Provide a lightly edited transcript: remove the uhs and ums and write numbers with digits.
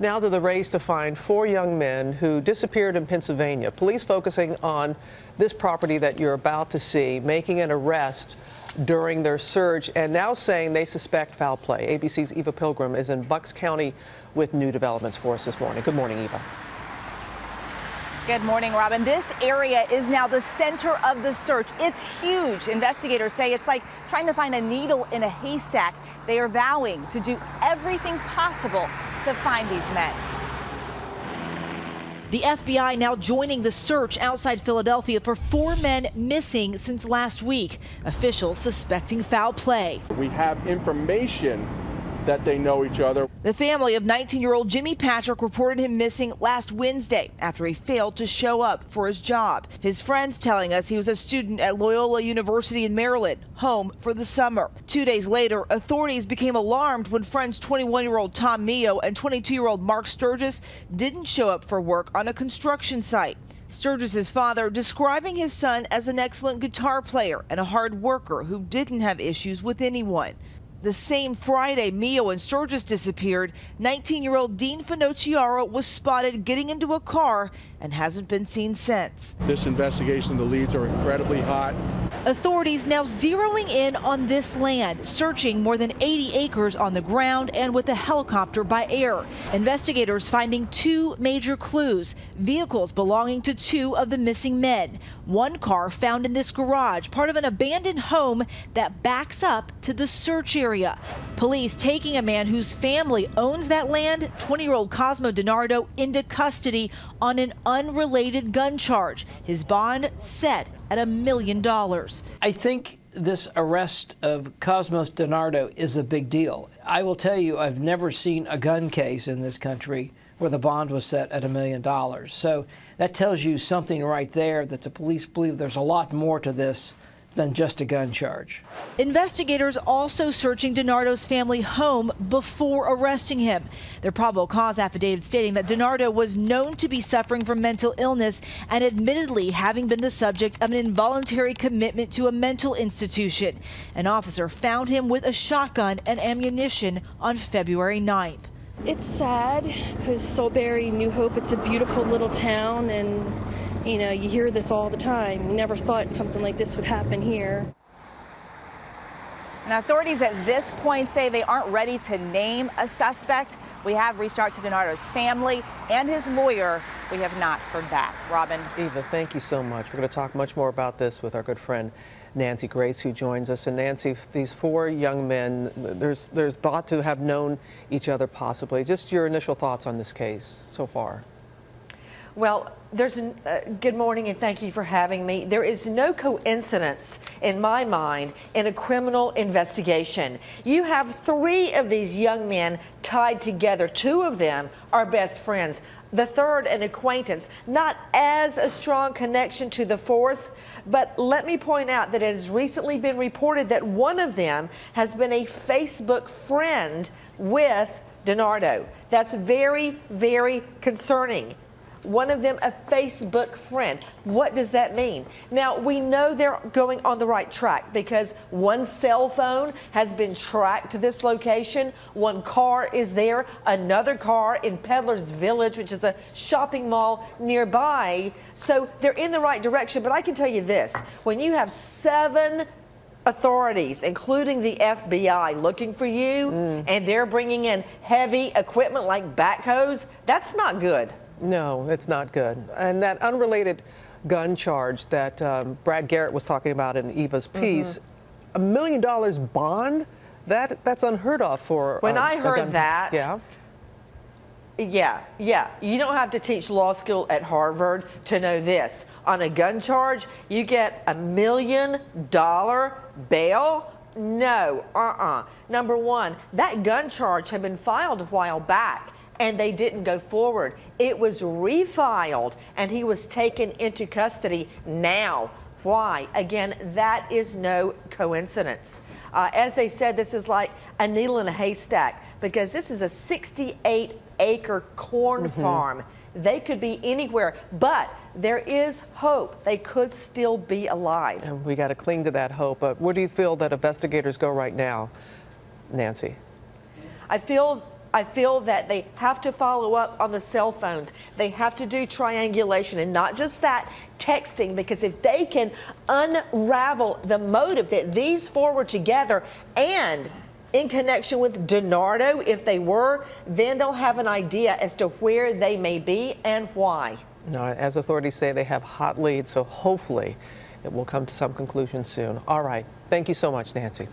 Now to the race to find 4 young men who disappeared in Pennsylvania. Police focusing on this property that you're about to see, making an arrest during their search and now saying they suspect foul play. ABC's Eva Pilgrim is in Bucks County with new developments for us this morning. Good morning, Eva. Good morning, Robin. This area is now the center of the search. It's huge. Investigators say it's like trying to find a needle in a haystack. They are vowing to do everything possible to find these men. The FBI now joining the search outside Philadelphia for 4 men missing since last week. Officials suspecting foul play. We have information that they know each other. The family of 19-year-old Jimi Patrick reported him missing last Wednesday after he failed to show up for his job. His friends telling us he was a student at Loyola University in Maryland, home for the summer. 2 days later, authorities became alarmed when friends 21-year-old Tom Meo and 22-year-old Marg Sturgis didn't show up for work on a construction site. Sturgis's father describing his son as an excellent guitar player and a hard worker who didn't have issues with anyone. The same Friday Meo and Sturgis disappeared, 19-year-old Dean Finocchario was spotted getting into a car and hasn't been seen since. This investigation, the leads are incredibly hot. Authorities now zeroing in on this land, searching more than 80 acres on the ground and with a helicopter by air. Investigators finding 2 major clues, vehicles belonging to 2 of the missing men. One car found in this garage, part of an abandoned home that backs up to the search area. Police taking a man whose family owns that land, 20-year-old Cosmo DiNardo, into custody on an unrelated gun charge. His bond set at $1 million. I think this arrest of Cosmos DiNardo is a big deal. I will tell you, I've never seen a gun case in this country where the bond was set at $1 million. So that tells you something right there, that the police believe there's a lot more to this than just a gun charge. Investigators also searching DiNardo's family home before arresting him. Their probable cause affidavit stating that DiNardo was known to be suffering from mental illness and admittedly having been the subject of an involuntary commitment to a mental institution. An officer found him with a shotgun and ammunition on February 9th. It's sad because Soulberry, New Hope, it's a beautiful little town, and you know, you hear this all the time. You never thought something like this would happen here. And authorities at this point say they aren't ready to name a suspect. We have reached out to DiNardo's family and his lawyer. We have not heard back. Robin. Eva, thank you so much. We're going to talk much more about this with our good friend Nancy Grace, who joins us. And Nancy, these 4 young men, there's thought to have known each other possibly. Just your initial thoughts on this case so far. Well, good morning and thank you for having me. There is no coincidence in my mind in a criminal investigation. You have 3 of these young men tied together. 2 of them are best friends. The 3rd, an acquaintance, not as a strong connection to the 4th, but let me point out that it has recently been reported that one of them has been a Facebook friend with DiNardo. That's very, very concerning. One of them a Facebook friend. What does that mean? Now, we know they're going on the right track because one cell phone has been tracked to this location. One car is there. Another car in Peddler's Village, which is a shopping mall nearby. So they're in the right direction. But I can tell you this, when you have 7 authorities, including the FBI, looking for you, and they're bringing in heavy equipment like backhoes, that's not good. No, it's not good. And that unrelated gun charge that Brad Garrett was talking about in Eva's piece, $1 million bond? That's unheard of for when I heard that. Yeah. You don't have to teach law school at Harvard to know this. On a gun charge, you get $1 million bail? No, Number one, that gun charge had been filed a while back, and they didn't go forward. It was refiled, and he was taken into custody now. Why? Again, that is no coincidence. As they said, this is like a needle in a haystack because this is a 68-acre corn farm. They could be anywhere, but there is hope. They could still be alive. And we got to cling to that hope. But where do you feel that investigators go right now, Nancy? I feel I feel that they have to follow up on the cell phones. They have to do triangulation, and not just that, texting, because if they can unravel the motive that these four were together and in connection with DiNardo, if they were, then they'll have an idea as to where they may be and why. No, as authorities say, they have hot leads, so hopefully it will come to some conclusion soon. All right. Thank you so much, Nancy.